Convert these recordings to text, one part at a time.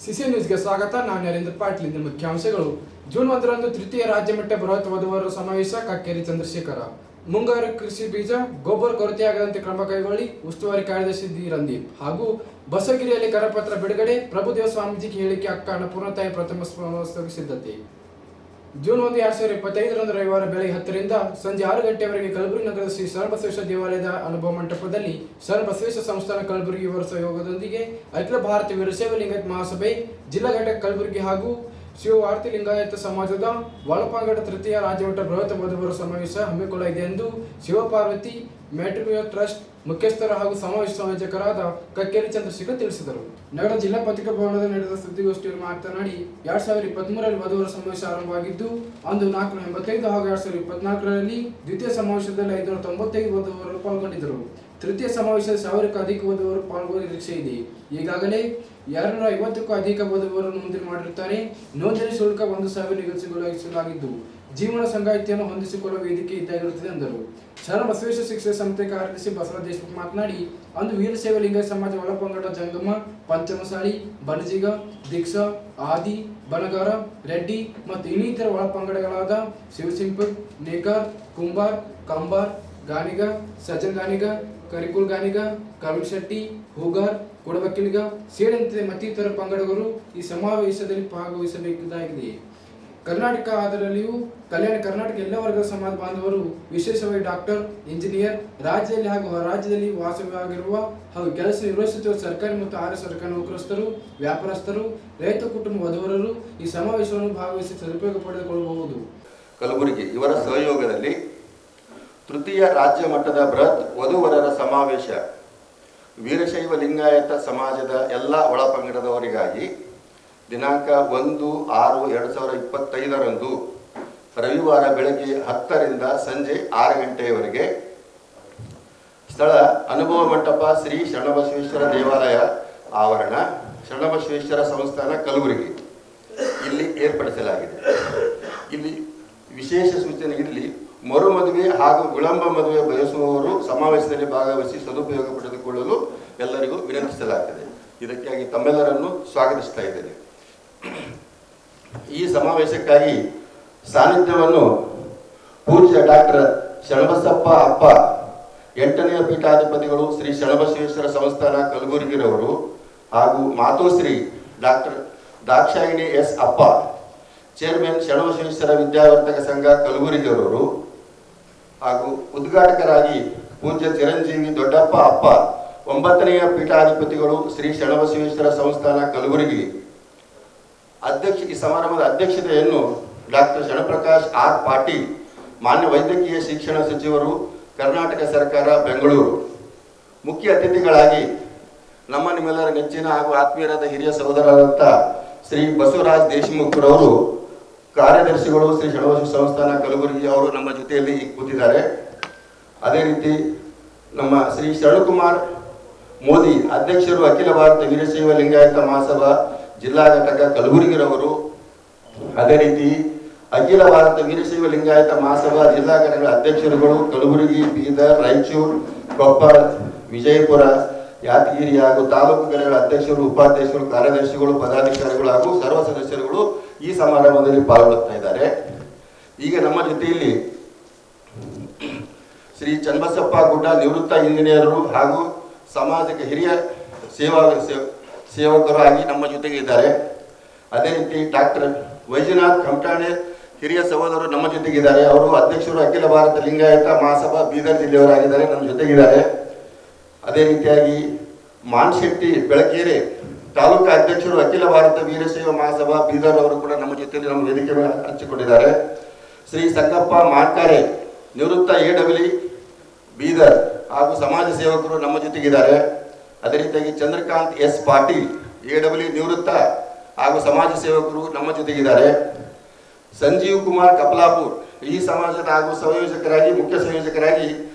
CC ನ್ಯೂಸ್ಗೆ ಸ್ವಾಗತ. ನಾನು ನರೇಂದ್ರ ಪಾಟೀಲ್. ಇಂದಿನ ಮುಖ್ಯಾಂಶಗಳು. ಜೂನ್ 1ರಂದು ತೃತೀಯ ರಾಜ್ಯ ಮಟ್ಟ ಬೃಹತ್ ವಧುವರರ ಸಮಾವೇಶ. ಕಕ್ಕೇರಿ ಚಂದ್ರಶೇಖರ. ಮುಂಗಾರು ಕೃಷಿ ಬೀಜ ಗೊಬ್ಬರ ಕೊರತೆಯಾಗದಂತೆ ಕ್ರಮ ಕೈಗೊಳ್ಳಿ. ಉಸ್ತುವಾರಿ ಕಾರ್ಯದರ್ಶಿ ದಿ ರಂದೀಪ್. ಹಾಗೂ ಬಸವಗಿರಿಯಲ್ಲಿ ಕರಪತ್ರ ಬಿಡುಗಡೆ. ಪ್ರಭುದೇವ ಸ್ವಾಮೀಜಿಗೆ ಹೇಳಿಕೆ. ಅಕ್ಕ ಅನ್ನಪೂರ್ಣತಾಯಿ ಪ್ರಥಮ ಸ್ಮರಣೋತ್ಸವಕ್ಕೆ ಸಿದ್ಧತೆ. ಜೂನ್ 1, 2025ರಂದು ರವಿವಾರ ಬೆಳಗ್ಗೆ 10ರಿಂದ ಸಂಜೆ 6 ಗಂಟೆವರೆಗೆ ಕಲಬುರಗಿ ನಗರದ ಶ್ರೀ ಶರಣಬಸವೇಶ್ವರ ದೇವಾಲಯದ ಅನುಭವ ಮಂಟಪದಲ್ಲಿ ಶರಣಬಸವೇಶ್ವರ ಸಂಸ್ಥಾನ ಕಲಬುರಗಿ ಇವರ ಸಹಯೋಗದೊಂದಿಗೆ ಅಖಿಲ ಭಾರತ ವೀರಶೈವ ಲಿಂಗಾಯತ ಮಹಾಸಭೆ ಜಿಲ್ಲಾ ಘಟಕ ಕಲಬುರಗಿ ಹಾಗೂ ಶಿವವಾರ್ತಿ ಲಿಂಗಾಯತ ಸಮಾಜದ ಒಳಪಂಗಡ ತೃತೀಯ ರಾಜ್ಯಮಟ್ಟ ಬೃಹತ್ ವಧುವರ ಸಮಾವೇಶ ಹಮ್ಮಿಕೊಳ್ಳಲಾಗಿದೆ ಎಂದು ಶಿವಪಾರ್ವತಿ ಮ್ಯಾಟ್ರಿಮೋನಿಯಲ್ ಟ್ರಸ್ಟ್ ಮುಖ್ಯಸ್ಥರು ಹಾಗೂ ಸಮಾವೇಶ ಸಂಯೋಜಕರಾದ ಕಕ್ಕೇರಿ ಚಂದ್ರಶೇಖರ್ ತಿಳಿಸಿದರು. ನಗರ ಜಿಲ್ಲಾ ಪತ್ರಿಕಾ ಭವನದಲ್ಲಿ ನಡೆದ ಸುದ್ದಿಗೋಷ್ಠಿಯಲ್ಲಿ ಮಾತನಾಡಿ 2023ರಲ್ಲಿ ವಧುವರ ಸಮಾವೇಶ ಆರಂಭವಾಗಿದ್ದು ಅಂದು 485 ಹಾಗೂ 2024ರಲ್ಲಿ ದ್ವಿತೀಯ ಸಮಾವೇಶದಲ್ಲಿ 595 ವಧುವರು ಪಾಲ್ಗೊಂಡಿದ್ದರು. ತೃತೀಯ ಸಮಾವೇಶದಲ್ಲಿ 1000ಕ್ಕೂ ಅಧಿಕ ವಧುವರು ಪಾಲ್ಗೊಳ್ಳುವ ನಿರೀಕ್ಷೆ ಇದೆ. ಈಗಾಗಲೇ 250ಕ್ಕೂ ಅಧಿಕ ವಧುವರು ನೋಂದಣಿ ಮಾಡಿರುತ್ತಾರೆ. ನೋಂದಣಿ ಶುಲ್ಕ 1,000 ನಿಗದಿಗೊಳಿಸಲಾಗಿದ್ದು ಜೀವನ ಸಂಗಾತಿಯನ್ನು ಹೊಂದಿಸಿಕೊಳ್ಳುವ ವೇದಿಕೆ ಇದ್ದಾಗಿರುತ್ತದೆ ಎಂದರು. ಶರಣಬಸವೇಶ್ವರ ಶಿಕ್ಷಣ ಸಂಸ್ಥೆ ಕಾರ್ಯದರ್ಶಿ ಬಸವ ದೇಶಮುಖ ಮಾತನಾಡಿ, ಅಂದು ವೀರಶೈವ ಲಿಂಗಾಯತ ಸಮಾಜ ಒಳಪಂಗಡ ಜಂಗಮ, ಪಂಚಮಸಾಲಿ, ಬಣಜಿಗ, ದೀಕ್ಷಾ, ಆದಿ, ಬಣಗಾರ, ರೆಡ್ಡಿ ಮತ್ತು ಇನ್ನಿತರ ಒಳಪಂಗಡಗಳಾದ ಶಿವಸಿಂಪಲ್, ನೇಕಾರ್, ಕುಂಬಾರ್, ಕಂಬಾರ್, ಗಾನಿಗ, ಸಜ್ಜನ್ ಗಾನಿಗ, ಕರಿಕುಲ್ ಗಾನಿಗ, ಕರುಣ್ ಶೆಟ್ಟಿ, ಹೂಗಾರ್, ಕೊಡವಕ್ಕಿಲಿಗ ಸೇರಿದಂತೆ ಮತ್ತಿತರ ಪಂಗಡಗಳು ಈ ಸಮಾವೇಶದಲ್ಲಿ ಭಾಗವಹಿಸಬೇಕಾಗಿದೆ. ಕರ್ನಾಟಕ ಅದರಲ್ಲಿಯೂ ಕಲ್ಯಾಣ ಕರ್ನಾಟಕ ಎಲ್ಲ ವರ್ಗದ ಸಮಾಜ ಬಾಂಧವರು, ವಿಶೇಷವಾಗಿ ಡಾಕ್ಟರ್, ಇಂಜಿನಿಯರ್, ರಾಜ್ಯದಲ್ಲಿ ಹಾಗೂ ಹೊರ ರಾಜ್ಯದಲ್ಲಿ ವಾಸವಾಗಿರುವ ಹಾಗೂ ಕೆಲಸ ನಿರ್ವಹಿಸುತ್ತಿರುವ ಸರ್ಕಾರಿ ಮತ್ತು ಆರ್ಯ ಸರ್ಕಾರಿ ನೌಕರಸ್ಥರು, ವ್ಯಾಪಾರಸ್ಥರು, ರೈತ ಕುಟುಂಬ ವಧುವರರು ಈ ಸಮಾವೇಶವನ್ನು ಭಾಗವಹಿಸಿ ಸದುಪಯೋಗ ಪಡೆದುಕೊಳ್ಳಬಹುದು. ಕಲಬುರಗಿ ಇವರ ಸಹಯೋಗದಲ್ಲಿ ತೃತೀಯ ರಾಜ್ಯ ಮಟ್ಟದ ಬೃಹತ್ ವಧುವರರ ಸಮಾವೇಶ ವೀರಶೈವ ಲಿಂಗಾಯತ ಸಮಾಜದ ಎಲ್ಲ ಒಳಪಂಗಡದವರಿಗಾಗಿ ದಿನಾಂಕ 1/6/2025ರಂದು ರವಿವಾರ ಬೆಳಗ್ಗೆ 10ರಿಂದ ಸಂಜೆ 6 ಗಂಟೆಯವರೆಗೆ ಸ್ಥಳ ಅನುಭವ ಮಂಟಪ, ಶ್ರೀ ಶರಣಬಸವೇಶ್ವರ ದೇವಾಲಯ ಆವರಣ, ಶರಣಬಸವೇಶ್ವರ ಸಂಸ್ಥಾನ ಕಲಬುರಗಿ ಇಲ್ಲಿ ಏರ್ಪಡಿಸಲಾಗಿದೆ. ಇಲ್ಲಿ ವಿಶೇಷ ಸೂಚನೆ, ಇಲ್ಲಿ ಮರು ಮದುವೆ ಹಾಗೂ ವಿಳಂಬ ಮದುವೆ ಬಯಸುವವರು ಸಮಾವೇಶದಲ್ಲಿ ಭಾಗವಹಿಸಿ ಸದುಪಯೋಗ ಪಡೆದುಕೊಳ್ಳಲು ಎಲ್ಲರಿಗೂ ವಿನಂತಿಸಲಾಗಿದೆ. ಇದಕ್ಕಾಗಿ ತಮ್ಮೆಲ್ಲರನ್ನು ಸ್ವಾಗತಿಸ್ತಾ ಇದ್ದೇನೆ. ಈ ಸಮಾವೇಶಕ್ಕಾಗಿ ಸಾನ್ನಿಧ್ಯವನ್ನು ಪೂಜ್ಯ ಡಾಕ್ಟರ್ ಶರಣಬಸಪ್ಪ ಅಪ್ಪ 8ನೇ ಪೀಠಾಧಿಪತಿಗಳು ಶ್ರೀ ಶರಣಬಸವೇಶ್ವರ ಸಂಸ್ಥಾನ ಕಲಬುರಗಿರವರು ಹಾಗೂ ಮಾತೋಶ್ರೀ ಡಾಕ್ಟರ್ ದಾಕ್ಷಾಯಿಣಿ ಎಸ್ ಅಪ್ಪ, ಚೇರ್ಮನ್ ಶರಣಬಸವೇಶ್ವರ ವಿದ್ಯಾವರ್ತಕ ಸಂಘ ಕಲಬುರಗಿರವರು ಹಾಗೂ ಉದ್ಘಾಟಕರಾಗಿ ಪೂಜ್ಯ ಚಿರಂಜೀವಿ ದೊಡ್ಡಪ್ಪ ಅಪ್ಪ 9ನೇ ಪೀಠಾಧಿಪತಿಗಳು ಶ್ರೀ ಶರಣಬಸವೇಶ್ವರ ಸಂಸ್ಥಾನ ಕಲಬುರಗಿ. ಈ ಸಮಾರಂಭದ ಅಧ್ಯಕ್ಷತೆಯನ್ನು ಡಾಕ್ಟರ್ ಶರಣಪ್ರಕಾಶ್ ಆರ್ ಪಾಟೀಲ್, ಮಾನ್ಯ ವೈದ್ಯಕೀಯ ಶಿಕ್ಷಣ ಸಚಿವರು, ಕರ್ನಾಟಕ ಸರ್ಕಾರ, ಬೆಂಗಳೂರು. ಮುಖ್ಯ ಅತಿಥಿಗಳಾಗಿ ನಿಮ್ಮೆಲ್ಲರ ನೆಚ್ಚಿನ ಹಾಗೂ ಆತ್ಮೀಯರಾದ ಹಿರಿಯ ಸಹೋದರರಾದಂಥ ಶ್ರೀ ಬಸವರಾಜ್ ದೇಶಮುಖ್ರವರು, ಕಾರ್ಯದರ್ಶಿಗಳು ಶ್ರೀ ಶರಣಬಸವೇಶ್ವರ ಸಂಸ್ಥಾನ ಕಲಬುರಗಿ ಅವರು ನಮ್ಮ ಜೊತೆಯಲ್ಲಿ ಕೂತಿದ್ದಾರೆ. ಅದೇ ರೀತಿ ನಮ್ಮ ಶ್ರೀ ಶರಣಕುಮಾರ್ ಮೋದಿ, ಅಧ್ಯಕ್ಷರು, ಅಖಿಲ ಭಾರತ ವೀರಶೈವ ಲಿಂಗಾಯತ ಮಹಾಸಭಾ ಜಿಲ್ಲಾ ಘಟಕ ಕಲಬುರಗಿರವರು. ಅದೇ ರೀತಿ ಅಖಿಲ ಭಾರತ ವೀರಶೈವ ಲಿಂಗಾಯತ ಮಹಾಸಭಾ ಜಿಲ್ಲಾ ಘಟಕಗಳ ಅಧ್ಯಕ್ಷರುಗಳು ಕಲಬುರಗಿ, ಬೀದರ್, ರಾಯಚೂರು, ಕೊಪ್ಪಳ, ವಿಜಯಪುರ, ಯಾದಗಿರಿ ಹಾಗೂ ತಾಲೂಕು ಘಟಕಗಳ ಅಧ್ಯಕ್ಷರು, ಉಪಾಧ್ಯಕ್ಷರು, ಕಾರ್ಯದರ್ಶಿಗಳು, ಪದಾಧಿಕಾರಿಗಳು ಹಾಗೂ ಸರ್ವ ಸದಸ್ಯರುಗಳು ಈ ಸಮಾರಂಭದಲ್ಲಿ ಪಾಲ್ಗೊಳ್ಳುತ್ತಾ ಇದ್ದಾರೆ. ಈಗ ನಮ್ಮ ಜೊತೆಯಲ್ಲಿ ಶ್ರೀ ಚನ್ನಬಸಪ್ಪ ಗುಡ್ಡ, ನಿವೃತ್ತ ಇಂಜಿನಿಯರು ಹಾಗೂ ಸಮಾಜಕ್ಕೆ ಹಿರಿಯ ಸೇವಕರು ಆಗಿ ನಮ್ಮ ಜೊತೆಗೆ ಇದ್ದಾರೆ. ಅದೇ ರೀತಿ ಡಾಕ್ಟರ್ ವೈಜನಾಥ್ ಖಮಟಾಣೆ, ಹಿರಿಯ ಸಹೋದರರು ನಮ್ಮ ಜೊತೆಗಿದ್ದಾರೆ. ಅವರು ಅಧ್ಯಕ್ಷರು, ಅಖಿಲ ಭಾರತ ಲಿಂಗಾಯತ ಮಹಾಸಭಾ ಬೀದರ್ ಜಿಲ್ಲೆಯವರಾಗಿದ್ದಾರೆ, ನಮ್ಮ ಜೊತೆಗಿದ್ದಾರೆ. ಅದೇ ರೀತಿಯಾಗಿ ಮಾನ್ಶೆಟ್ಟಿ ಬೆಳಕೇರೆ, ತಾಲೂಕು ಅಧ್ಯಕ್ಷರು, ಅಖಿಲ ಭಾರತ ವೀರಶೈವ ಮಹಾಸಭಾ ಬೀದರ್ ಅವರು ಕೂಡ ನಮ್ಮ ಜೊತೆಯಲ್ಲಿ ನಮ್ಮ ವೇದಿಕೆ ಮೇಲೆ ಹಂಚಿಕೊಂಡಿದ್ದಾರೆ. ಶ್ರೀ ಸಂಗಪ್ಪ ಮಾನ್ಕಾರೆ, ನಿವೃತ್ತ AWE ಬೀದರ್ ಹಾಗೂ ಸಮಾಜ ಸೇವಕರು ನಮ್ಮ ಜೊತೆಗಿದ್ದಾರೆ. ಅದೇ ರೀತಿಯಾಗಿ ಚಂದ್ರಕಾಂತ್ ಎಸ್ ಪಾಟೀಲ್, AWE ನಿವೃತ್ತ ಹಾಗೂ ಸಮಾಜ ಸೇವಕರು ನಮ್ಮ ಜೊತೆಗಿದ್ದಾರೆ. ಸಂಜೀವ್ ಕುಮಾರ್ ಕಪಲಾಪುರ್, ಈ ಸಮಾಜದ ಹಾಗೂ ಸಂಯೋಜಕರಾಗಿ, ಮುಖ್ಯ ಸಂಯೋಜಕರಾಗಿ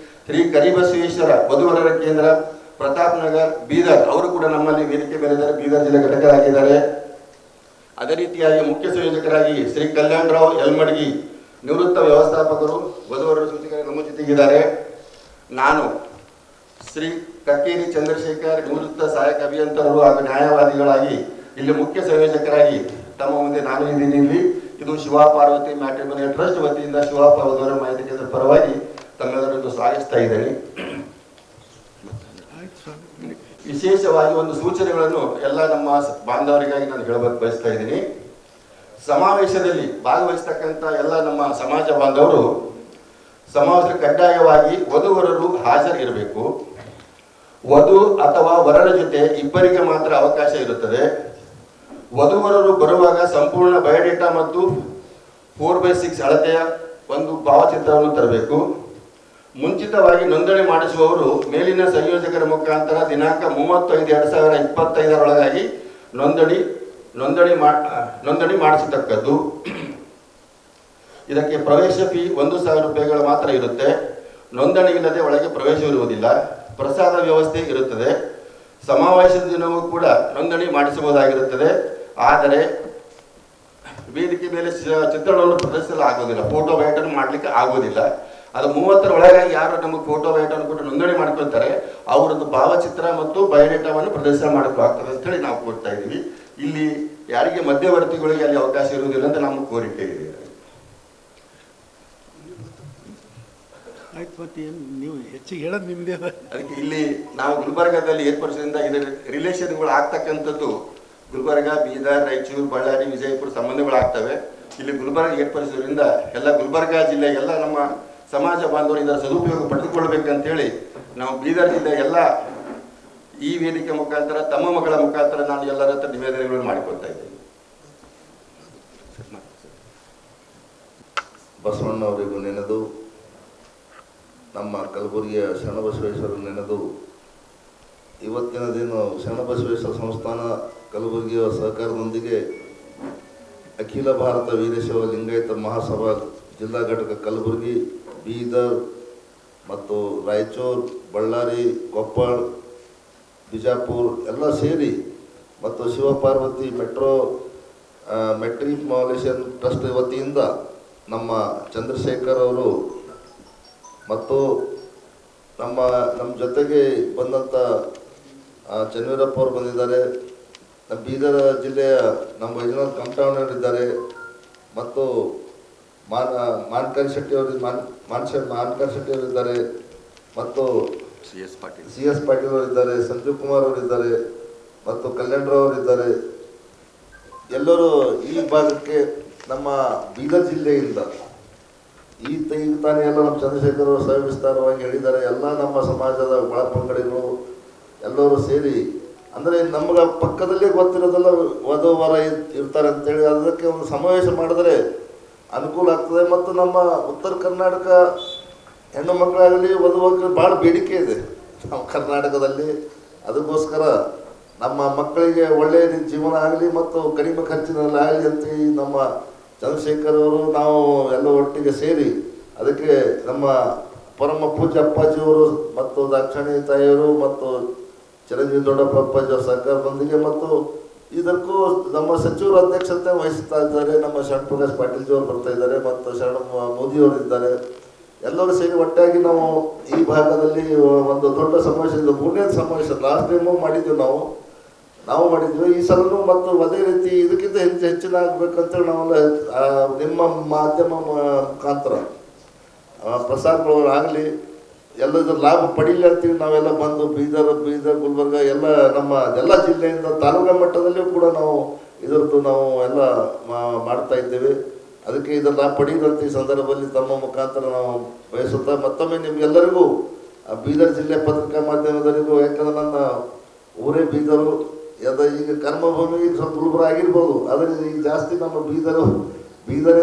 ಶ್ರೀ ಕರಿಬಸವೇಶ್ವರ ವಧುವರರ ಕೇಂದ್ರ, ಪ್ರತಾಪ್ ನಗರ್, ಬೀದರ್ ಅವರು ಕೂಡ ನಮ್ಮಲ್ಲಿ ವೇದಿಕೆ ಮೇಲಿದ್ದಾರೆ, ಬೀದರ್ ಜಿಲ್ಲೆ ಘಟಕರಾಗಿದ್ದಾರೆ. ಅದೇ ರೀತಿಯಾಗಿ ಮುಖ್ಯ ಸಂಯೋಜಕರಾಗಿ ಶ್ರೀ ಕಲ್ಯಾಣರಾವ್ ಯಲ್ಮಡ್ಗಿ, ನಿವೃತ್ತ ವ್ಯವಸ್ಥಾಪಕರು, ವಧುವರರ ಸೂಚಕರು ನಮ್ಮ ಜೊತೆಗಿದ್ದಾರೆ. ನಾನು ಶ್ರೀ ಕಕ್ಕೇರಿ ಚಂದ್ರಶೇಖರ್, ನಿವೃತ್ತ ಸಹಾಯಕ ಅಭಿಯಂತರರು ಹಾಗೂ ನ್ಯಾಯವಾದಿಗಳಾಗಿ ಇಲ್ಲಿ ಮುಖ್ಯ ಸಂಯೋಜಕರಾಗಿ ತಮ್ಮ ಮುಂದೆ ನಾನು ಇದ್ದೀನಿ. ಇಲ್ಲಿ ಇದು ಶಿವ ಪಾರ್ವತಿ ಮ್ಯಾಟ್ರಿಮೋನಿಯಲ್ ಟ್ರಸ್ಟ್ ವತಿಯಿಂದ ಶಿವ ವಧುವರ ಮಾಹಿತಿ ಕೇಂದ್ರ ಪರವಾಗಿ ತಮ್ಮೆಲ್ಲರನ್ನು ಸ್ವಾಗತಿಸ್ತಾ ಇದ್ದೇನೆ. ವಿಶೇಷವಾಗಿ ಒಂದು ಸೂಚನೆಗಳನ್ನು ಎಲ್ಲ ನಮ್ಮ ಬಾಂಧವರಿಗಾಗಿ ನಾನು ಹೇಳಬೇಕು ಬಯಸ್ತಾ ಇದ್ದೀನಿ. ಸಮಾವೇಶದಲ್ಲಿ ಭಾಗವಹಿಸ್ತಕ್ಕಂಥ ಎಲ್ಲ ನಮ್ಮ ಸಮಾಜ ಬಾಂಧವರು ಸಮಾವೇಶದಲ್ಲಿ ಕಡ್ಡಾಯವಾಗಿ ವಧುವರರು ಹಾಜರಿರಬೇಕು. ವಧು ಅಥವಾ ವರರ ಜೊತೆ ಇಬ್ಬರಿಗೆ ಮಾತ್ರ ಅವಕಾಶ ಇರುತ್ತದೆ. ವಧುವರರು ಬರುವಾಗ ಸಂಪೂರ್ಣ ಬಯೋಡೇಟಾ ಮತ್ತು 4/6 ಅಳತೆಯ ಒಂದು ಭಾವಚಿತ್ರವನ್ನು ತರಬೇಕು. ಮುಂಚಿತವಾಗಿ ನೋಂದಣಿ ಮಾಡಿಸುವವರು ಮೇಲಿನ ಸಂಯೋಜಕರ ಮುಖಾಂತರ ದಿನಾಂಕ 30/5/2025 ನೋಂದಣಿ ಮಾಡಿಸತಕ್ಕದ್ದು. ಇದಕ್ಕೆ ಪ್ರವೇಶ ಫೀ 1,000 ರೂಪಾಯಿಗಳು ಮಾತ್ರ ಇರುತ್ತೆ. ನೋಂದಣಿ ಇಲ್ಲದೆ ಒಳಗೆ ಪ್ರವೇಶವಿರುವುದಿಲ್ಲ. ಪ್ರಸಾದ ವ್ಯವಸ್ಥೆ ಇರುತ್ತದೆ. ಸಮಾವೇಶದ ದಿನವೂ ಕೂಡ ನೋಂದಣಿ ಮಾಡಿಸಬಹುದಾಗಿರುತ್ತದೆ. ಆದರೆ ವೇದಿಕೆ ಮೇಲೆ ಚಿತ್ರಣವನ್ನು ಪ್ರದರ್ಶಿಸಲು ಆಗೋದಿಲ್ಲ, ಫೋಟೋ ಬಯೋಟನ್ನು ಮಾಡಲಿಕ್ಕೆ ಆಗೋದಿಲ್ಲ. ಅದು 30ರ ಒಳಗಾಗಿ ಯಾರು ನಮಗೆ ಫೋಟೋ ಬಯೋಟನ್ನು ಕೊಟ್ಟು ನೋಂದಣಿ ಮಾಡ್ಕೊಳ್ತಾರೆ ಅವರದ್ದು ಭಾವಚಿತ್ರ ಮತ್ತು ಬಯೋಡೇಟಾವನ್ನು ಪ್ರದರ್ಶನ ಮಾಡಬೇಕಾಗ್ತದೆ ಅಂತ ಹೇಳಿ ನಾವು ಕೊಡ್ತಾ ಇದ್ದೀವಿ. ಇಲ್ಲಿ ಯಾರಿಗೆ ಮಧ್ಯವರ್ತಿಗಳಿಗೆ ಅಲ್ಲಿ ಅವಕಾಶ ಇರುವುದಿಲ್ಲ ಅಂತ ನಮ್ಮ ಕೋರಿಕೆ ಇದೆ. ಆಯ್ತು, ಮತ್ತೆ ನೀವು ಹೆಚ್ಚಿಗೆ ಹೇಳೋದು ನಿಮ್ಮದೇ. ಅದಕ್ಕೆ ಇಲ್ಲಿ ನಾವು ಗುಲ್ಬರ್ಗಾದಲ್ಲಿ ಏರ್ಪಡಿಸೋದ್ರಿಂದ ಇದರ ರಿಲೇಷನ್ಗಳು ಆಗ್ತಕ್ಕಂಥದ್ದು ಗುಲ್ಬರ್ಗ, ಬೀದರ್, ರಾಯಚೂರು, ಬಳ್ಳಾರಿ, ವಿಜಯಪುರ ಸಂಬಂಧಗಳು ಆಗ್ತವೆ. ಇಲ್ಲಿ ಗುಲ್ಬರ್ಗ ಏರ್ಪಡಿಸೋದ್ರಿಂದ ಎಲ್ಲ ಗುಲ್ಬರ್ಗ ಜಿಲ್ಲೆ ಎಲ್ಲ ನಮ್ಮ ಸಮಾಜ ಬಾಂಧವರು ಇದರ ಸದುಪಯೋಗ ಪಡೆದುಕೊಳ್ಬೇಕಂತೇಳಿ ನಾವು ಬೀದರ್ ಜಿಲ್ಲೆ ಎಲ್ಲ ಈ ವೇದಿಕೆ ಮುಖಾಂತರ ತಮ್ಮ ಮಗಳ ಮುಖಾಂತರ ನಾನು ಎಲ್ಲರ ಹತ್ರ ನಿವೇದನೆಗಳನ್ನು ಮಾಡಿಕೊಳ್ತಾ ಇದ್ದೇನೆ. ಬಸವಣ್ಣವರಿಗೂ ನೆನೆದು ನಮ್ಮ ಕಲಬುರಗಿಯ ಶರಣಬಸವೇಶ್ವರ ನೆನೆದು ಇವತ್ತಿನ ದಿನ ಶರಣಬಸವೇಶ್ವರ ಸಂಸ್ಥಾನ ಕಲಬುರಗಿಯ ಸಹಕಾರದೊಂದಿಗೆ ಅಖಿಲ ಭಾರತ ವೀರಶೈವ ಲಿಂಗಾಯತ ಮಹಾಸಭಾ ಜಿಲ್ಲಾ ಘಟಕ ಕಲಬುರಗಿ, ಬೀದರ್ ಮತ್ತು ರಾಯಚೂರು, ಬಳ್ಳಾರಿ, ಕೊಪ್ಪಳ, ಬಿಜಾಪುರ ಎಲ್ಲ ಸೇರಿ ಮತ್ತು ಶಿವಪಾರ್ವತಿ ಮೆಟ್ರಿಮಾಲೇಷನ್ ಟ್ರಸ್ಟ್ ವತಿಯಿಂದ ನಮ್ಮ ಚಂದ್ರಶೇಖರ್ ಅವರು ಮತ್ತು ನಮ್ಮ ಜೊತೆಗೆ ಬಂದಂಥ ಚನ್ನವೀರಪ್ಪ ಅವರು ಬಂದಿದ್ದಾರೆ. ನಮ್ಮ ಬೀದರ್ ಜಿಲ್ಲೆಯ ನಮ್ಮ ಯಜಮಾನ್ ಕಂಪ್ಟೌಂಡರ್ ಇದ್ದಾರೆ ಮತ್ತು ಮಾನ್ಕರ್ ಶೆಟ್ಟಿ ಅವರು ಇದ್ದಾರೆ ಮತ್ತು CS ಪಾಟೀಲ್ ಅವರು ಇದ್ದಾರೆ, ಸಂಜೀವ್ ಕುಮಾರ್ ಅವರು ಇದ್ದಾರೆ ಮತ್ತು ಕಲ್ಯಾಣರಾವ್ ಅವರು ಇದ್ದಾರೆ. ಎಲ್ಲರೂ ಈ ಭಾಗಕ್ಕೆ ನಮ್ಮ ಬೀದರ್ ಜಿಲ್ಲೆಯಿಂದ ಈಗ ತಾನೇ ಎಲ್ಲ ನಮ್ಮ ಚಂದ್ರಶೇಖರ್ ಅವರು ಸವಿಸ್ತಾರವಾಗಿ ಹೇಳಿದ್ದಾರೆ. ಎಲ್ಲ ನಮ್ಮ ಸಮಾಜದ ಒಳಪಂಗಡಿಗಳು ಎಲ್ಲರೂ ಸೇರಿ, ಅಂದರೆ ನಮ್ಗೆ ಪಕ್ಕದಲ್ಲೇ ಗೊತ್ತಿರೋದೆಲ್ಲ ವಧು ವರ ಇರ್ತಾರೆ ಅಂತೇಳಿ ಅದಕ್ಕೆ ಒಂದು ಸಮಾವೇಶ ಮಾಡಿದ್ರೆ ಅನುಕೂಲ ಆಗ್ತದೆ. ಮತ್ತು ನಮ್ಮ ಉತ್ತರ ಕರ್ನಾಟಕ ಹೆಣ್ಣು ಮಕ್ಕಳಾಗಲಿ ವಧುವಾಗಿ ಭಾಳ ಬೇಡಿಕೆ ಇದೆ ನಮ್ಮ ಕರ್ನಾಟಕದಲ್ಲಿ. ಅದಕ್ಕೋಸ್ಕರ ನಮ್ಮ ಮಕ್ಕಳಿಗೆ ಒಳ್ಳೆಯ ಜೀವನ ಆಗಲಿ ಮತ್ತು ಕಡಿಮೆ ಖರ್ಚಿನಲ್ಲಿ ಆಗಲಿ ಅಂತೇಳಿ ನಮ್ಮ ಚಂದ್ರಶೇಖರ್ ಅವರು ನಾವು ಎಲ್ಲ ಒಟ್ಟಿಗೆ ಸೇರಿ ಅದಕ್ಕೆ ನಮ್ಮ ಪರಮ ಪೂಜ್ಯ ಅಪ್ಪಾಜಿಯವರು ಮತ್ತು ದಾಕ್ಷಾಣಿ ತಾಯಿಯವರು ಮತ್ತು ಚಿರಂಜೀವಿ ದೊಡ್ಡಪ್ಪ ಅಪ್ಪಾಜಿಯವರ ಸರ್ಕಾರದೊಂದಿಗೆ ಮತ್ತು ಇದಕ್ಕೂ ನಮ್ಮ ಸಚಿವರು ಅಧ್ಯಕ್ಷತೆ ವಹಿಸ್ತಾ ಇದ್ದಾರೆ. ನಮ್ಮ ಶರಣ್ ಪ್ರಕಾಶ್ ಪಾಟೀಲ್ಜಿಯವರು ಬರ್ತಾ ಇದ್ದಾರೆ ಮತ್ತು ಶರಣ ಮೋದಿಯವರು ಇದ್ದಾರೆ. ಎಲ್ಲರೂ ಸೇರಿ ಒಟ್ಟಾಗಿ ನಾವು ಈ ಭಾಗದಲ್ಲಿ ಒಂದು ದೊಡ್ಡ ಸಮಾವೇಶ, ಇದು 3ನೇ ಸಮಾವೇಶ. ಲಾಸ್ಟ್ ಟೈಮು ಮಾಡಿದ್ವಿ ನಾವು ಮಾಡಿದ್ವಿ. ಈ ಸಲನೂ ಮತ್ತು ಅದೇ ರೀತಿ ಇದಕ್ಕಿಂತ ಹೆಚ್ಚಿನ ಆಗಬೇಕಂತೇಳಿ ನಾವೆಲ್ಲ ನಿಮ್ಮ ಮಾಧ್ಯಮ ಮುಖಾಂತರ ಪ್ರಸಾರಗಳು ಆಗಲಿ, ಎಲ್ಲದರ ಲಾಭ ಪಡೀಲಿ ಅಂತೀವಿ. ನಾವೆಲ್ಲ ಬಂದು ಬೀದರ್, ಗುಲ್ಬರ್ಗ ಎಲ್ಲ ನಮ್ಮ ಎಲ್ಲ ಜಿಲ್ಲೆಯಿಂದ ತಾಲೂಕಾ ಮಟ್ಟದಲ್ಲಿಯೂ ಕೂಡ ನಾವು ಇದರದ್ದು ನಾವು ಎಲ್ಲ ಮಾಡ್ತಾ ಇದ್ದೇವೆ. ಅದಕ್ಕೆ ಇದರ ಲಾಭ ಪಡೀದಂತ ಈ ಸಂದರ್ಭದಲ್ಲಿ ತಮ್ಮ ಮುಖಾಂತರ ನಾವು ಬಯಸುತ್ತಾ ಮತ್ತೊಮ್ಮೆ ನಿಮಗೆಲ್ಲರಿಗೂ ಬೀದರ್ ಜಿಲ್ಲೆ ಪತ್ರಿಕಾ ಮಾಧ್ಯಮದವರಿಗೂ, ಯಾಕಂದ್ರೆ ನನ್ನ ಊರೇ ಬೀದರು, ಈಗ ಕರ್ಮಭೂಮಿಗೆ ಸ್ವಲ್ಪ ಗುಲ್ಬರ್ಗ ಆಗಿರ್ಬೋದು, ಆದರೆ ಈಗ ಜಾಸ್ತಿ ನಮ್ಮ ಬೀದರೇ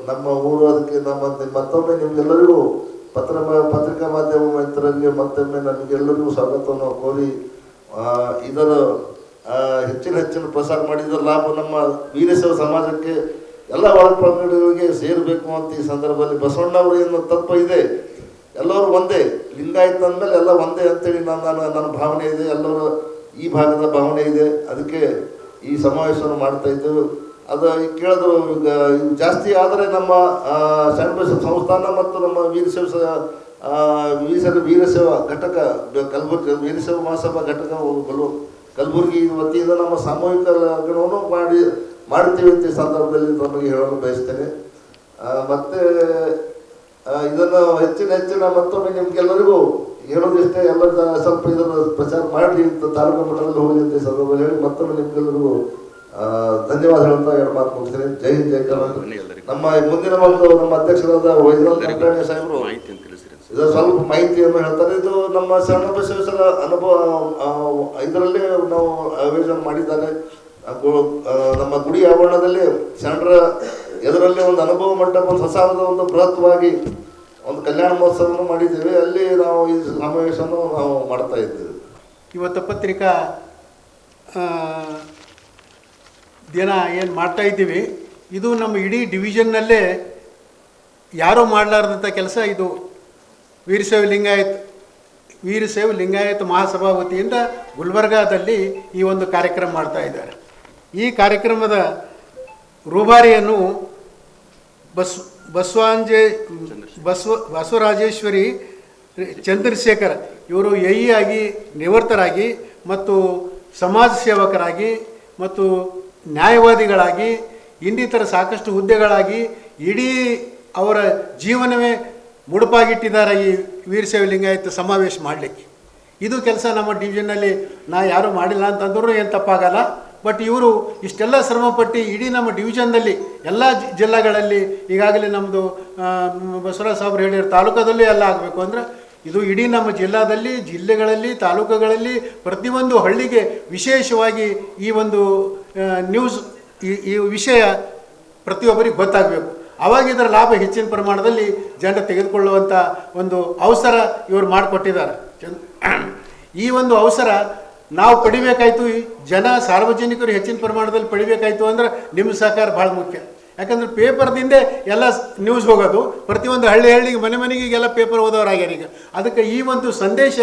ನಮ್ಮ ಊರು. ಅದಕ್ಕೆ ಮತ್ತೊಮ್ಮೆ ನಿಮಗೆಲ್ಲರಿಗೂ ಪತ್ರಿಕಾ ಮಾಧ್ಯಮ ಮಿತ್ರರಿಗೆ ಮತ್ತೊಮ್ಮೆ ನಮಗೆಲ್ಲರಿಗೂ ಸ್ವಾಗತವನ್ನು ಕೋರಿ ಇದರ ಹೆಚ್ಚಿನ ಪ್ರಸಾರ ಮಾಡಿದ ಲಾಭ ನಮ್ಮ ವೀರಶೈವ ಸಮಾಜಕ್ಕೆ ಎಲ್ಲ ಒಳಪಂಗಡಿಗಳಿಗೆ ಸೇರಬೇಕು ಅಂತ ಈ ಸಂದರ್ಭದಲ್ಲಿ ಬಸವಣ್ಣವರು ಏನು ತತ್ವ ಇದೆ, ಎಲ್ಲರೂ ಒಂದೇ, ಲಿಂಗಾಯತ ಅಂದಮೇಲೆ ಎಲ್ಲ ಒಂದೇ ಅಂತೇಳಿ ನನ್ನ ಭಾವನೆ ಇದೆ, ಎಲ್ಲರೂ ಈ ಭಾಗದ ಭಾವನೆ ಇದೆ. ಅದಕ್ಕೆ ಈ ಸಮಾವೇಶವನ್ನು ಮಾಡ್ತಾ ಇದ್ದೆವು. ಅದು ಕೇಳಿದ್ರು ಈಗ ಜಾಸ್ತಿ ಆದರೆ ನಮ್ಮ ಶರಣಬಸವ ಸಂಸ್ಥಾನ ಮತ್ತು ನಮ್ಮ ವೀರಶೈವ ಘಟಕ ಕಲಬುರಗಿ ವೀರಶೈವ ಮಹಾಸಭಾ ಘಟಕ ಕಲಬುರಗಿ ವತಿಯಿಂದ ನಮ್ಮ ಸಾಮೂಹಿಕ ಲಗ್ನವನ್ನು ಮಾಡ್ತೀವಿ ಅಂತ ಈ ಸಂದರ್ಭದಲ್ಲಿ ತಮಗೆ ಹೇಳಲು ಬಯಸ್ತೇನೆ. ಮತ್ತೆ ಇದನ್ನು ಹೆಚ್ಚಿನ ಮತ್ತೊಮ್ಮೆ ನಿಮ್ಗೆಲ್ಲರಿಗೂ ಹೇಳೋದಿಷ್ಟೇ, ಎಲ್ಲರ ಸ್ವಲ್ಪ ಇದನ್ನು ಪ್ರಚಾರ ಮಾಡಿ ಅಂತ ತಾಲೂಕು ಮಟ್ಟದಲ್ಲಿ ಹೋಗಿ ಅಂತ ಈ ಸಂದರ್ಭದಲ್ಲಿ ಹೇಳಿ ಮತ್ತೊಮ್ಮೆ ನಿಮ್ಗೆಲ್ಲರಿಗೂ ಧನ್ಯವಾದ ಹೇಳ್ತಾ ಎರಡು ಮಾತು ಮುಗಿಸ್ತೇನೆ. ಜೈ ಹಿಂದ್, ಜೈ ಕರ್ನಾಟಕ. ನಮ್ಮ ಮುಂದಿನ ಒಂದು ನಮ್ಮ ಅಧ್ಯಕ್ಷರಾದ ವೈದ್ಯನಾಥ್ ಕಂಕರಾಣಿ ಸಾಹೇಬರು ಇದು ಸ್ವಲ್ಪ ಮಾಹಿತಿಯನ್ನು ಹೇಳ್ತಾರೆ. ಇದು ನಮ್ಮ ಶರಣಬಸವೇಶ್ವರ ಅನುಭವ ಇದರಲ್ಲಿ ನಾವು ಆಯೋಜನೆ ಮಾಡಿದ್ದಾರೆ. ನಮ್ಮ ಗುಡಿ ಆವರಣದಲ್ಲಿ ಶರಣರ ಎದುರಲ್ಲಿ ಒಂದು ಅನುಭವ ಮಂಟಪ, ಒಂದು ಹೊಸದ ಒಂದು ಬೃಹತ್ವಾಗಿ ಒಂದು ಕಲ್ಯಾಣ ಮಹೋತ್ಸವವನ್ನು ಮಾಡಿದ್ದೇವೆ. ಅಲ್ಲಿ ನಾವು ಈ ಸಮಾವೇಶವನ್ನು ನಾವು ಮಾಡ್ತಾ ಇದ್ದೇವೆ. ಇವತ್ತು ಪತ್ರಿಕಾ ದಿನ ಏನು ಮಾಡ್ತಾ ಇದ್ದೀವಿ, ಇದು ನಮ್ಮ ಇಡೀ ಡಿವಿಷನ್ನಲ್ಲೇ ಯಾರೂ ಮಾಡಲಾರ್ದಂಥ ಕೆಲಸ. ಇದು ವೀರಶೈವ ಲಿಂಗಾಯತ್ ಮಹಾಸಭಾ ವತಿಯಿಂದ ಗುಲ್ಬರ್ಗಾದಲ್ಲಿ ಈ ಒಂದು ಕಾರ್ಯಕ್ರಮ ಮಾಡ್ತಾ ಇದ್ದಾರೆ. ಈ ಕಾರ್ಯಕ್ರಮದ ರೂವಾರಿಯನ್ನು ಬಸವರಾಜೇಶ್ವರಿ ಚಂದ್ರಶೇಖರ್ ಇವರು ಆಗಿ ನಿವೃತ್ತರಾಗಿ ಮತ್ತು ಸಮಾಜ ಸೇವಕರಾಗಿ ಮತ್ತು ನ್ಯಾಯವಾದಿಗಳಾಗಿ ಇನ್ನಿತರ ಸಾಕಷ್ಟು ಹುದ್ದೆಗಳಾಗಿ ಇಡೀ ಅವರ ಜೀವನವೇ ಮುಡುಪಾಗಿಟ್ಟಿದ್ದಾರೆ ಈ ವೀರಶೈವ ಲಿಂಗಾಯತ ಸಮಾವೇಶ ಮಾಡಲಿಕ್ಕೆ. ಇದು ಕೆಲಸ ನಮ್ಮ ಡಿವಿಷನ್ನಲ್ಲಿ ಯಾರೂ ಮಾಡಿಲ್ಲ ಅಂತಂದ್ರೂ ಏನು ತಪ್ಪಾಗಲ್ಲ. ಬಟ್ ಇವರು ಇಷ್ಟೆಲ್ಲ ಶ್ರಮಪಟ್ಟು ಇಡೀ ನಮ್ಮ ಡಿವಿಷನ್ದಲ್ಲಿ ಎಲ್ಲ ಜಿಲ್ಲೆಗಳಲ್ಲಿ ಈಗಾಗಲೇ ನಮ್ಮದು ಬಸವರಾಜ್ ಸಾಬ್ರು ಹೇಳಿರೋ ತಾಲೂಕದಲ್ಲೂ ಎಲ್ಲ ಆಗಬೇಕು ಅಂದರೆ ಇದು ಇಡೀ ನಮ್ಮ ಜಿಲ್ಲೆಗಳಲ್ಲಿ ತಾಲೂಕುಗಳಲ್ಲಿ ಪ್ರತಿಯೊಂದು ಹಳ್ಳಿಗೆ ವಿಶೇಷವಾಗಿ ಈ ಒಂದು ನ್ಯೂಸ್ ಈ ವಿಷಯ ಪ್ರತಿಯೊಬ್ಬರಿಗೆ ಗೊತ್ತಾಗಬೇಕು. ಆವಾಗ ಇದರ ಲಾಭ ಹೆಚ್ಚಿನ ಪ್ರಮಾಣದಲ್ಲಿ ಜನರು ತೆಗೆದುಕೊಳ್ಳುವಂಥ ಒಂದು ಅವಸರ ಇವರು ಮಾಡಿಕೊಟ್ಟಿದ್ದಾರೆ. ಈ ಒಂದು ಅವಸರ ನಾವು ಪಡಿಬೇಕಾಯ್ತು, ಸಾರ್ವಜನಿಕರು ಹೆಚ್ಚಿನ ಪ್ರಮಾಣದಲ್ಲಿ ಪಡಿಬೇಕಾಯ್ತು ಅಂದ್ರೆ ನಿಮ್ಮ ಸಹಕಾರ ಭಾಳ ಮುಖ್ಯ. ಯಾಕಂದ್ರೆ ಪೇಪರ್ದಿಂದ ಎಲ್ಲ ನ್ಯೂಸ್ ಹೋಗೋದು, ಪ್ರತಿಯೊಂದು ಹಳ್ಳಿಗೆ ಮನೆಗೆ ಎಲ್ಲ ಪೇಪರ್ ಓದೋರಾಗ್ಯಾರ ಈಗ. ಅದಕ್ಕೆ ಈ ಒಂದು ಸಂದೇಶ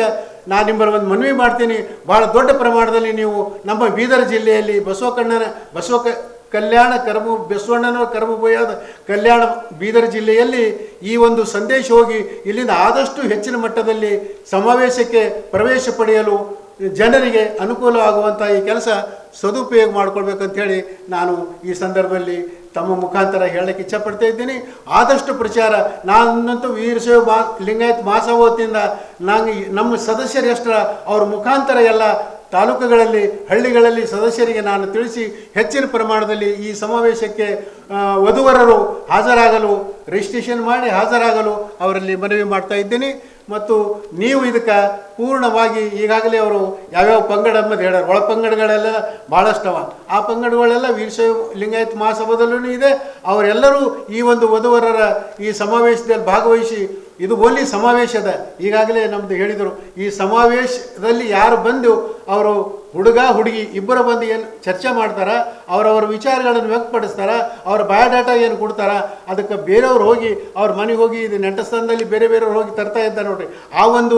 ನಾನು ನಿಮ್ಮಲ್ಲಿ ಒಂದು ಮನವಿ ಮಾಡ್ತೀನಿ. ಭಾಳ ದೊಡ್ಡ ಪ್ರಮಾಣದಲ್ಲಿ ನೀವು ನಮ್ಮ ಬೀದರ್ ಜಿಲ್ಲೆಯಲ್ಲಿ ಬಸವಣ್ಣನವರ ಕರ್ಮಭೂಯಾದ ಕಲ್ಯಾಣ ಬೀದರ್ ಜಿಲ್ಲೆಯಲ್ಲಿ ಈ ಒಂದು ಸಂದೇಶ ಹೋಗಿ ಇಲ್ಲಿಂದ ಆದಷ್ಟು ಹೆಚ್ಚಿನ ಮಟ್ಟದಲ್ಲಿ ಸಮಾವೇಶಕ್ಕೆ ಪ್ರವೇಶ ಪಡೆಯಲು ಜನರಿಗೆ ಅನುಕೂಲ ಆಗುವಂಥ ಈ ಕೆಲಸ ಸದುಪಯೋಗ ಮಾಡ್ಕೊಳ್ಬೇಕಂತೇಳಿ ನಾನು ಈ ಸಂದರ್ಭದಲ್ಲಿ ತಮ್ಮ ಮುಖಾಂತರ ಹೇಳಕ್ಕೆ ಇಚ್ಛಪಡ್ತಾ ಇದ್ದೀನಿ. ಆದಷ್ಟು ಪ್ರಚಾರ ನಾನಂತೂ ವೀರಶೈವ ಲಿಂಗಾಯತ್ ಮಹಾಸಭಾ ವತಿಯಿಂದ ನಮ್ಮ ಸದಸ್ಯರು ಎಷ್ಟರ ಅವ್ರ ಮುಖಾಂತರ ಎಲ್ಲ ತಾಲೂಕುಗಳಲ್ಲಿ ಹಳ್ಳಿಗಳಲ್ಲಿ ಸದಸ್ಯರಿಗೆ ನಾನು ತಿಳಿಸಿ ಹೆಚ್ಚಿನ ಪ್ರಮಾಣದಲ್ಲಿ ಈ ಸಮಾವೇಶಕ್ಕೆ ವಧುವರರು ಹಾಜರಾಗಲು ರಿಜಿಸ್ಟ್ರೇಷನ್ ಮಾಡಿ ಹಾಜರಾಗಲು ಅವರಲ್ಲಿ ಮನವಿ ಮಾಡ್ತಾ ಇದ್ದೀನಿ. ಮತ್ತು ನೀವು ಇದಕ್ಕೆ ಪೂರ್ಣವಾಗಿ ಈಗಾಗಲೇ ಅವರು ಯಾವ್ಯಾವ ಪಂಗಡ ಅನ್ನೋದು ಹೇಳ್ಯಾರ. ಒಳ ಪಂಗಡಗಳೆಲ್ಲ ಭಾಳಷ್ಟವ. ಆ ಪಂಗಡಗಳೆಲ್ಲ ವೀರಶೈವ ಲಿಂಗಾಯತ್ ಮಹಾಸಭಾದಲ್ಲೂ ಇದೆ. ಅವರೆಲ್ಲರೂ ಈ ಒಂದು ವಧುವರರ ಈ ಸಮಾವೇಶದಲ್ಲಿ ಭಾಗವಹಿಸಿ, ಇದು ಓನ್ಲಿ ಸಮಾವೇಶದ, ಈಗಾಗಲೇ ನಮ್ಮದು ಹೇಳಿದರು, ಈ ಸಮಾವೇಶದಲ್ಲಿ ಯಾರು ಬಂದು ಅವರು ಹುಡುಗ ಹುಡುಗಿ ಇಬ್ಬರು ಬಂದು ಏನು ಚರ್ಚೆ ಮಾಡ್ತಾರೆ, ಅವರವರ ವಿಚಾರಗಳನ್ನು ವ್ಯಕ್ತಪಡಿಸ್ತಾರೆ, ಅವರ ಬಯೋಡಾಟಾ ಏನು ಕೊಡ್ತಾರೆ, ಅದಕ್ಕೆ ಬೇರೆಯವ್ರು ಹೋಗಿ ಅವ್ರ ಮನೆಗೆ ಹೋಗಿ ಇದು ನೆಂಟಸ್ಥಾನದಲ್ಲಿ ಬೇರೆಯವ್ರು ಹೋಗಿ ತರ್ತಾ ಇದ್ದಾರೆ ನೋಡ್ರಿ. ಆ ಒಂದು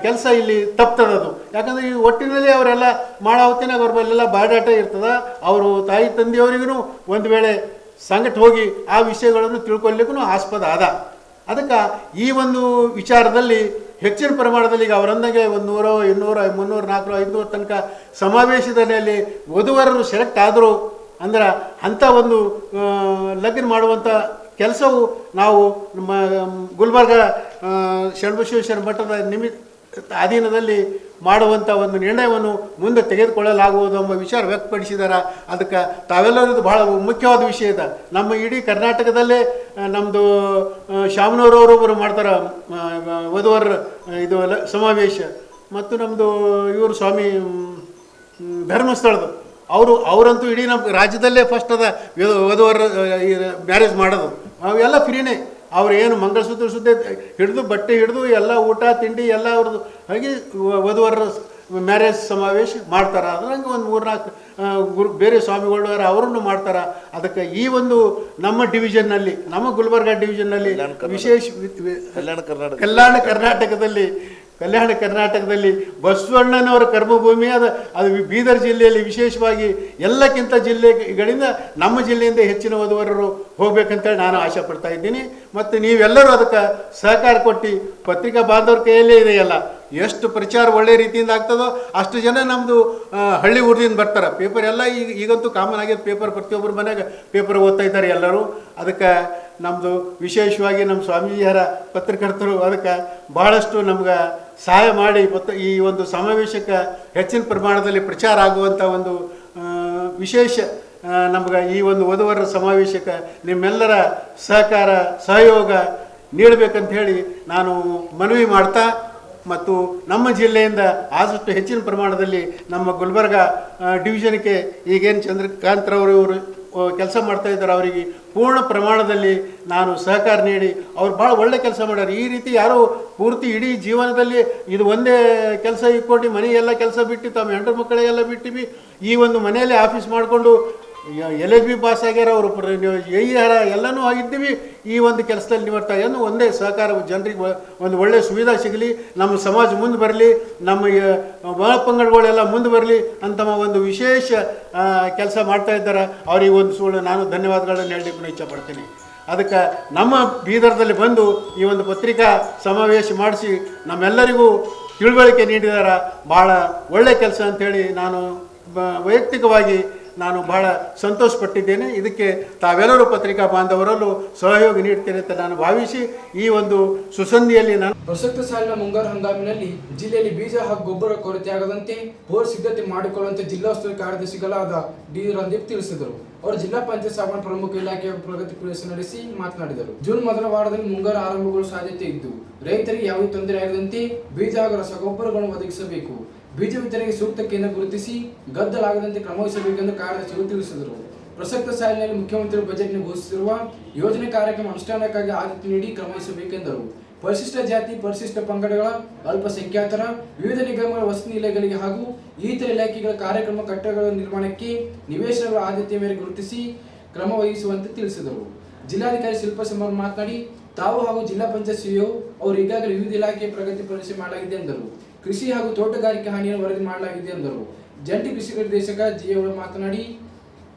ಕೆಲಸ ಇಲ್ಲಿ ತಪ್ತದದು. ಯಾಕಂದರೆ ಈ ಒಟ್ಟಿನಲ್ಲಿ ಅವರೆಲ್ಲ ಮಾಡೋ ಹೊತ್ತಿನಾಗ ಅವ್ರ ಮೇಲೆಲ್ಲ ಬಯೋಡಾಟಾ ಇರ್ತದೆ. ಅವರು ತಾಯಿ ತಂದೆಯವರಿಗೂ ಒಂದು ವೇಳೆ ಸಂಗಟ ಹೋಗಿ ಆ ವಿಷಯಗಳನ್ನು ತಿಳ್ಕೊಳ್ಲಿಕ್ಕೂ ಆಸ್ಪದ ಅದ. ಅದಕ್ಕೆ ಈ ಒಂದು ವಿಚಾರದಲ್ಲಿ ಹೆಚ್ಚಿನ ಪ್ರಮಾಣದಲ್ಲಿ ಈಗ ಅವರಂದಾಗೆ 100, 200, 300, 400, 500 ತನಕ ಸಮಾವೇಶದಲ್ಲಿ ವಧುವರರು ಸೆಲೆಕ್ಟ್ ಆದರು ಅಂದ್ರೆ ಅಂಥ ಒಂದು ಲಗ್ನ ಮಾಡುವಂಥ ಕೆಲಸವು ನಾವು ನಮ್ಮ ಗುಲ್ಬರ್ಗ ಶರಣಬಸವೇಶ್ವರ ಮಠದ ಅಧೀನದಲ್ಲಿ ಮಾಡುವಂಥ ಒಂದು ನಿರ್ಣಯವನ್ನು ಮುಂದೆ ತೆಗೆದುಕೊಳ್ಳಲಾಗುವುದು ಎಂಬ ವಿಚಾರ ವ್ಯಕ್ತಪಡಿಸಿದ್ದಾರೆ. ಅದಕ್ಕೆ ತಾವೆಲ್ಲರದ್ದು ಭಾಳ ಮುಖ್ಯವಾದ ವಿಷಯ ಇದೆ. ನಮ್ಮ ಇಡೀ ಕರ್ನಾಟಕದಲ್ಲೇ ನಮ್ಮದು ಶಾಮನೂರವರು ಮಾಡ್ತಾರೆ ವಧುವರ ಇದು ಸಮಾವೇಶ. ಮತ್ತು ನಮ್ಮದು ಇವರು ಸ್ವಾಮಿ ಧರ್ಮಸ್ಥಳದ ಅವರಂತೂ ಇಡೀ ನಮ್ಮ ರಾಜ್ಯದಲ್ಲೇ ಫಸ್ಟ್ ಅದ ವಧುವರ ಮ್ಯಾರೇಜ್ ಮಾಡೋದು. ಅವೆಲ್ಲ ಫ್ರೀನೇ. ಅವ್ರು ಏನು ಮಂಗಲಸೂತ್ರ ಸುದ್ದಿ ಹಿಡಿದು ಬಟ್ಟೆ ಹಿಡಿದು ಎಲ್ಲ ಊಟ ತಿಂಡಿ ಎಲ್ಲ ಅವ್ರದ್ದು ಹಾಗೆ ವಧುವರ ಮ್ಯಾರೇಜ್ ಸಮಾವೇಶ ಮಾಡ್ತಾರೆ. ಅದ್ರಂಗೆ ಒಂದು 3-4 ಬೇರೆ ಸ್ವಾಮಿಗಳು ಅವರನ್ನು ಮಾಡ್ತಾರೆ. ಅದಕ್ಕೆ ಈ ಒಂದು ನಮ್ಮ ಡಿವಿಷನ್ನಲ್ಲಿ, ನಮ್ಮ ಗುಲ್ಬರ್ಗ ಡಿವಿಷನ್ನಲ್ಲಿ ವಿಶೇಷ ಕಲ್ಯಾಣ ಕರ್ನಾಟಕದಲ್ಲಿ ಕಲ್ಯಾಣ ಕರ್ನಾಟಕದಲ್ಲಿ ಬಸವಣ್ಣನವರ ಕರ್ಮಭೂಮಿ ಅದು ಬೀದರ್ ಜಿಲ್ಲೆಯಲ್ಲಿ ವಿಶೇಷವಾಗಿ ಎಲ್ಲಕ್ಕಿಂತ ಜಿಲ್ಲೆಗಳಿಂದ ನಮ್ಮ ಜಿಲ್ಲೆಯಿಂದ ಹೆಚ್ಚಿನ ವಧುವರರು ಹೋಗ್ಬೇಕಂತೇಳಿ ನಾನು ಆಶೆ ಪಡ್ತಾ ಇದ್ದೀನಿ. ಮತ್ತು ನೀವೆಲ್ಲರೂ ಅದಕ್ಕೆ ಸಹಕಾರ ಕೊಟ್ಟು ಪತ್ರಿಕಾ ಬಾಂಧವರ ಕೈಯಲ್ಲೇ ಇದೆಯಲ್ಲ, ಎಷ್ಟು ಪ್ರಚಾರ ಒಳ್ಳೆ ರೀತಿಯಿಂದ ಆಗ್ತದೋ ಅಷ್ಟು ಜನ ನಮ್ಮದು ಹಳ್ಳಿ ಊರಿನಿಂದ ಬರ್ತಾರೆ. ಪೇಪರ್ ಎಲ್ಲ ಈಗಂತೂ ಕಾಮನ್ ಆಗಿದೆ, ಪೇಪರ್ ಪ್ರತಿಯೊಬ್ಬರ ಮನೆಗೆ ಪೇಪರ್ ಓದ್ತಾ ಇದ್ದಾರೆ ಎಲ್ಲರೂ. ಅದಕ್ಕೆ ನಮ್ಮದು ವಿಶೇಷವಾಗಿ ನಮ್ಮ ಸ್ವಾಮೀಜಿಯರ ಪತ್ರಕರ್ತರು ಅದಕ್ಕೆ ಭಾಳಷ್ಟು ನಮ್ಗೆ ಸಹಾಯ ಮಾಡಿ ಈ ಒಂದು ಸಮಾವೇಶಕ್ಕೆ ಹೆಚ್ಚಿನ ಪ್ರಮಾಣದಲ್ಲಿ ಪ್ರಚಾರ ಆಗುವಂಥ ಒಂದು ವಿಶೇಷ ನಮ್ಗೆ ಈ ಒಂದು ವಧುವರರ ಸಮಾವೇಶಕ್ಕೆ ನಿಮ್ಮೆಲ್ಲರ ಸಹಕಾರ ಸಹಯೋಗ ನೀಡಬೇಕಂತ ಹೇಳಿ ನಾನು ಮನವಿ ಮಾಡ್ತಾ, ಮತ್ತು ನಮ್ಮ ಜಿಲ್ಲೆಯಿಂದ ಆದಷ್ಟು ಹೆಚ್ಚಿನ ಪ್ರಮಾಣದಲ್ಲಿ ನಮ್ಮ ಗುಲ್ಬರ್ಗ ಡಿವಿಷನ್ಗೆ ಈಗೇನು ಚಂದ್ರಕಾಂತ್ರವರು ಇವರು ಕೆಲಸ ಮಾಡ್ತಾ ಇದ್ದಾರೆ ಅವರಿಗೆ ಪೂರ್ಣ ಪ್ರಮಾಣದಲ್ಲಿ ನಾನು ಸಹಕಾರ ನೀಡಿ ಅವ್ರು ಭಾಳ ಒಳ್ಳೆ ಕೆಲಸ ಮಾಡ್ಯಾರ. ಈ ರೀತಿ ಯಾರೂ ಪೂರ್ತಿ ಇಡೀ ಜೀವನದಲ್ಲಿ ಇದು ಒಂದೇ ಕೆಲಸ ಇಟ್ಕೊಂಡು ಮನೆಯೆಲ್ಲ ಕೆಲಸ ಬಿಟ್ಟು ತಮ್ಮ ಹೆಂಡ್ರ ಮಕ್ಕಳಿಗೆಲ್ಲ ಬಿಟ್ಟು ಈ ಒಂದು ಮನೆಯಲ್ಲೇ ಆಫೀಸ್ ಮಾಡಿಕೊಂಡು LLB ಪಾಸ್ ಆಗ್ಯಾರ ಅವರು, AER ಎಲ್ಲನೂ ಆಗಿದ್ದೀವಿ. ಈ ಒಂದು ಕೆಲಸದಲ್ಲಿ ನಿವರ್ತಾ ಏನು ಒಂದೇ ಸಹಕಾರ, ಜನರಿಗೆ ಒಂದು ಒಳ್ಳೆಯ ಸುವಿಧಾ ಸಿಗಲಿ, ನಮ್ಮ ಸಮಾಜ ಮುಂದೆ ಬರಲಿ, ನಮ್ಮ ಒಳ ಪಂಗಡಗಳೆಲ್ಲ ಮುಂದೆ ಬರಲಿ ಅಂತ ಒಂದು ವಿಶೇಷ ಕೆಲಸ ಮಾಡ್ತಾ ಇದ್ದಾರೆ. ಅವರಿಗೆ ಒಂದು ಸುಳ್ಳು ನಾನು ಧನ್ಯವಾದಗಳನ್ನು ಹೇಳಲಿಕ್ಕೆ ಇಚ್ಛಪಡ್ತೀನಿ. ಅದಕ್ಕೆ ನಮ್ಮ ಬೀದರ್ದಲ್ಲಿ ಬಂದು ಈ ಒಂದು ಪತ್ರಿಕಾ ಸಮಾವೇಶ ಮಾಡಿಸಿ ನಮ್ಮೆಲ್ಲರಿಗೂ ತಿಳುವಳಿಕೆ ನೀಡಿದಾರ. ಭಾಳ ಒಳ್ಳೆಯ ಕೆಲಸ ಅಂಥೇಳಿ ನಾನು ವೈಯಕ್ತಿಕವಾಗಿ ನಾನು ಬಹಳ ಸಂತೋಷಪಟ್ಟಿದ್ದೇನೆ. ಇದಕ್ಕೆ ತಾವೆಲ್ಲರೂ ಪತ್ರಿಕಾ ಬಾಂಧವರಲ್ಲೂ ಸಹಯೋಗ ನೀಡ್ತೇನೆ ಅಂತ ನಾನು ಭಾವಿಸಿ ಈ ಒಂದು ಸುಸಂಧಿಯಲ್ಲಿ ನಾನು ಪ್ರಸಕ್ತ ಸಾಲಿನ ಮುಂಗಾರು ಹಂಗಾಮಿನಲ್ಲಿ ಜಿಲ್ಲೆಯಲ್ಲಿ ಬೀಜ ಹಾಗೂ ಗೊಬ್ಬರ ಕೊರತೆಯಾಗದಂತೆ ಪೂರ್ವ ಸಿದ್ಧತೆ ಮಾಡಿಕೊಳ್ಳುವಂತೆ ಜಿಲ್ಲಾ ಉಸ್ತುವಾರಿ ಕಾರ್ಯದರ್ಶಿಗಳಾದ ಡಿ ರಂದೀಪ್ ತಿಳಿಸಿದರು. ಅವರು ಜಿಲ್ಲಾ ಪಂಚಾಯತ್ ಸಾಮಾನ್ಯ ಪ್ರಮುಖ ಇಲಾಖೆಯ ಪ್ರಗತಿ ಪರಿಶೀಲನೆ ನಡೆಸಿ ಮಾತನಾಡಿದರು. ಜೂನ್ ಮೊದಲ ವಾರದಲ್ಲಿ ಮುಂಗಾರು ಆರಂಭಗೊಳ್ಳುವ ಸಾಧ್ಯತೆ ಇದ್ದು ರೈತರಿಗೆ ಯಾವುದೇ ತೊಂದರೆ ಆಗದಂತೆ ಬೀಜ ಹಾಗೂ ರಸಗೊಬ್ಬರಗಳನ್ನು ಒದಗಿಸಬೇಕು. ಬೀಜ ವಿತರಣೆಗೆ ಸೂಕ್ತ ಕೇಂದ್ರ ಗುರುತಿಸಿ ಗದ್ದಲಾಗದಂತೆ ಕ್ರಮ ವಹಿಸಬೇಕೆಂದು ಕಾರ್ಯದರ್ಶಿಗಳು ತಿಳಿಸಿದರು. ಪ್ರಸಕ್ತ ಸಾಲಿನಲ್ಲಿ ಮುಖ್ಯಮಂತ್ರಿ ಬಜೆಟ್ನ ಘೋಷಿಸಿರುವ ಯೋಜನೆ ಕಾರ್ಯಕ್ರಮ ಅನುಷ್ಠಾನಕ್ಕಾಗಿ ಆದ್ಯತೆ ನೀಡಿ ಕ್ರಮ ವಹಿಸಬೇಕೆಂದರು. ಪರಿಶಿಷ್ಟ ಜಾತಿ, ಪರಿಶಿಷ್ಟ ಪಂಗಡಗಳ, ಅಲ್ಪಸಂಖ್ಯಾತರ, ವಿವಿಧ ನಿಗಮಗಳ ವಸತಿ ನಿಲಯಗಳಿಗೆ ಹಾಗೂ ಇತರ ಇಲಾಖೆಗಳ ಕಾರ್ಯಕ್ರಮ ಕಟ್ಟಡಗಳ ನಿರ್ಮಾಣಕ್ಕೆ ನಿವೇಶನಗಳ ಆದ್ಯತೆಯ ಮೇರೆಗೆ ಗುರುತಿಸಿ ಕ್ರಮ ವಹಿಸುವಂತೆ ತಿಳಿಸಿದರು. ಜಿಲ್ಲಾಧಿಕಾರಿ ಶಿಲ್ಪ ಸಮರ್ ಮಾತನಾಡಿ, ತಾವು ಹಾಗೂ ಜಿಲ್ಲಾ ಪಂಚಾಯತ್ ಸಿಇಒ ಅವರು ಈಗಾಗಲೇ ವಿವಿಧ ಇಲಾಖೆಯ ಪ್ರಗತಿ ಪರಿಶೀಲನೆ ಮಾಡಲಾಗಿದೆ ಎಂದರು. ಕೃಷಿ ಹಾಗೂ ತೋಟಗಾರಿಕೆ ಹಾನಿಯನ್ನು ವರದಿ ಮಾಡಲಾಗಿದೆ ಎಂದರು. ಜಂಟಿ ಕೃಷಿ ನಿರ್ದೇಶಕ ಜಿಎ ಮಾತನಾಡಿ,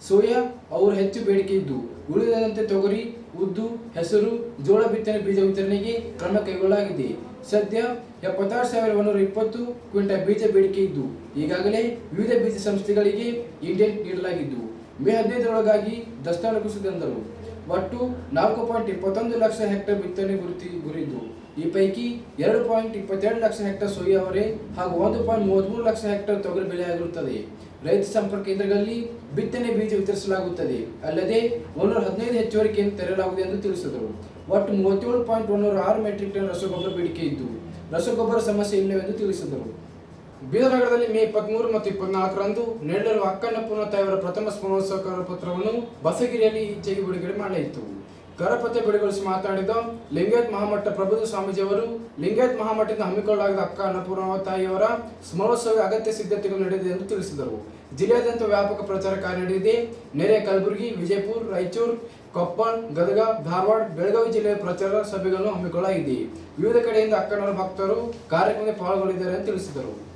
ಸೋಯಾ ಅವರು ಹೆಚ್ಚು ಬೇಡಿಕೆ ಇದ್ದು ಉಳಿದಂತೆ ತೊಗರಿ, ಉದ್ದು, ಹೆಸರು, ಜೋಳ ಬಿತ್ತನೆ ಬೀಜ ವಿತರಣೆಗೆ ಕ್ರಮ ಕೈಗೊಳ್ಳಲಾಗಿದೆ. ಸದ್ಯ 76,120 ಕ್ವಿಂಟಲ್ ಬೀಜ ಬೇಡಿಕೆ ಇದ್ದು ಈಗಾಗಲೇ ವಿವಿಧ ಬೀಜ ಸಂಸ್ಥೆಗಳಿಗೆ ಇಂಡೆಂಟ್ ನೀಡಲಾಗಿದ್ದು ಮೇ 15ರೊಳಗಾಗಿ ದಸ್ತಾನು ಕುಸಿದೆಂದರು. ಒಟ್ಟು 4.21 ಲಕ್ಷ ಹೆಕ್ಟೇರ್ ಬಿತ್ತನೆ ಗುರಿದ್ದು ಈ ಪೈಕಿ 2.22 ಲಕ್ಷ ಹೆಕ್ಟೇರ್ ಸೋಯಾ ಅವರೆ ಹಾಗೂ 1.33 ಲಕ್ಷ ಹೆಕ್ಟೇರ್ ತೊಗರಿ ಬೆಳೆಯಾಗಿರುತ್ತದೆ. ರೈತ ಸಂಪರ್ಕ ಕೇಂದ್ರಗಳಲ್ಲಿ ಬಿತ್ತನೆ ಬೀಜ ವಿತರಿಸಲಾಗುತ್ತದೆ. ಅಲ್ಲದೆ 115 ಹೆಚ್ಚುವರಿ ಕೇಂದ್ರ ತೆರೆಯಲಾಗುವುದು ಎಂದು ತಿಳಿಸಿದರು. ಒಟ್ಟು 37.106 ಮೆಟ್ರಿಕ್ ಟನ್ ರಸಗೊಬ್ಬರ ಬೇಡಿಕೆ ಇದ್ದು ರಸಗೊಬ್ಬರ ಸಮಸ್ಯೆ ಇಲ್ಲವೆಂದು ತಿಳಿಸಿದರು. ಬೀದರ್ ನಗರದಲ್ಲಿ ಮೇ 23 ಮತ್ತು 24ರಂದು ನಡೆಯಲಿರುವ ಅಕ್ಕನ್ನಪೂರ್ಣ ತಾಯಿಯವರ ಪ್ರಥಮ ಸ್ಮರಣೋತ್ಸವ ಕರಪತ್ರವನ್ನು ಬಸಗಿರಿಯಲ್ಲಿ ಈಚೆಗೆ ಬಿಡುಗಡೆ ಮಾಡಲಾಯಿತು. ಕರಪತ್ರ ಬಿಡುಗಡೆಸಿ ಮಾತನಾಡಿದ ಲಿಂಗಾಯತ್ ಮಹಾಮಠ ಪ್ರಬುದ್ಧ ಸ್ವಾಮೀಜಿಯವರು, ಲಿಂಗಾಯತ್ ಮಹಾಮಠದಿಂದ ಹಮ್ಮಿಕೊಳ್ಳಲಾಗಿದ್ದ ಅಕ್ಕ ಅನ್ನಪೂರ್ಣ ತಾಯಿಯವರ ಸ್ಮರಣೋತ್ಸವ ಅಗತ್ಯ ಸಿದ್ಧತೆಗಳು ನಡೆದಿದೆ ಎಂದು ತಿಳಿಸಿದರು. ಜಿಲ್ಲೆಯಾದ್ಯಂತ ವ್ಯಾಪಕ ಪ್ರಚಾರ ಕಾರ್ಯ ನಡೆದಿದೆ. ನೆರೆಯ ಕಲಬುರಗಿ, ವಿಜಯಪುರ, ರಾಯಚೂರು, ಕೊಪ್ಪಳ, ಗದಗ, ಧಾರವಾಡ, ಬೆಳಗಾವಿ ಜಿಲ್ಲೆಯ ಪ್ರಚಾರ ಸಭೆಗಳನ್ನು ಹಮ್ಮಿಕೊಳ್ಳಲಾಗಿದೆ. ವಿವಿಧ ಕಡೆಯಿಂದ ಅಕ್ಕನವರ ಭಕ್ತರು ಕಾರ್ಯಕ್ರಮದಲ್ಲಿ ಪಾಲ್ಗೊಂಡಿದ್ದಾರೆ ಎಂದು ತಿಳಿಸಿದರು.